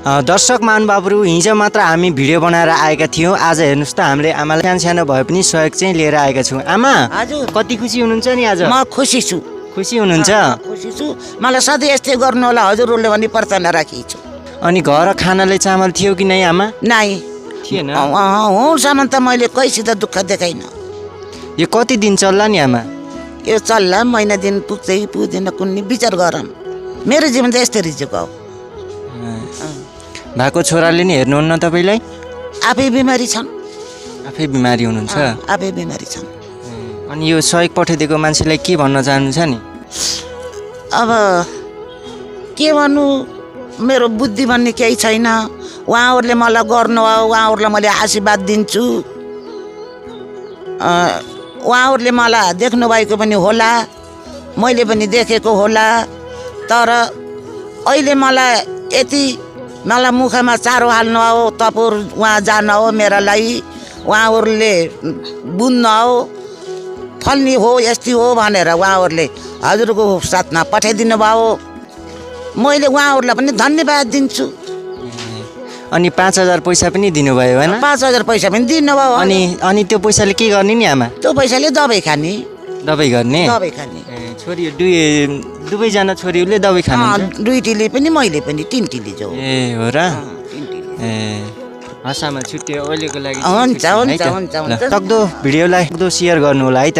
दर्शक महानुभावहरू हिजो मात्र हामी भिडियो बनाएर आएका थियौँ। आज हेर्नुहोस् त हामीले आमालाई सानो भए पनि सहयोग चाहिँ लिएर आएका छौँ। आमा हजुर कति खुसी हुनुहुन्छ नि आज? म खुसी छु। खुसी हुनुहुन्छ? खुसी छु। मलाई सधैँ यस्तै गर्नु होला हजुरहरूले भन्ने प्रार्थना राखेको छु। अनि घर खानाले चामल थियो कि नै आमा? नाइ थिएन। हुँसम्म त मैले कैसित दुःख देखाइन। यो कति दिन चल्ला नि आमा? यो चल्ला महिना दिन पुग्दै पुग्दैन कुनै विचार गरौँ। मेरो जीवन त यस्तै रिजेको हो। भएको छोराले नि हेर्नुहुन्न तपाईँलाई? आफै बिमारी छन्। आफै बिमारी हुनुहुन्छ? आफै बिमारी छन्। अनि यो सहयोग पठाइदिएको मान्छेलाई के भन्न चाहनुहुन्छ नि? अब के भन्नु, मेरो बुद्धि भन्ने केही छैन। उहाँहरूले मलाई गर्नु हो, उहाँहरूलाई मैले आशीर्वाद दिन्छु। उहाँहरूले मलाई देख्नु भएको पनि होला, मैले पनि देखेको होला। तर अहिले मलाई यति मलाई मुखमा चारो हाल्नु हो, तपुर उहाँ जान हो मेरालाई, उहाँहरूले बुझ्नु हो, फल्ने हो यस्तै हो भनेर उहाँहरूले हजुरको साथमा पठाइदिनु भयो। मैले उहाँहरूलाई पनि धन्यवाद दिन्छु। अनि 5000 पैसा पनि दिनुभयो होइन? 5000 पैसा पनि दिनुभयो। अनि त्यो पैसाले के गर्ने नि आमा? त्यो पैसाले दबाई खाने। दबाई गर्ने? दबाई खाने। छोरी दुवैजना छोरीहरूले दबाई खानुहुन्छ? दुईटीले पनि मैले पनि तिनटीले जो। ए हो र? हस् आमा छुट्यो अहिलेको लागि। हुन्छ हुन्छ हुन्छ हुन्छ। सक्दो भिडियोलाई सक्दो सेयर गर्नु होला है त।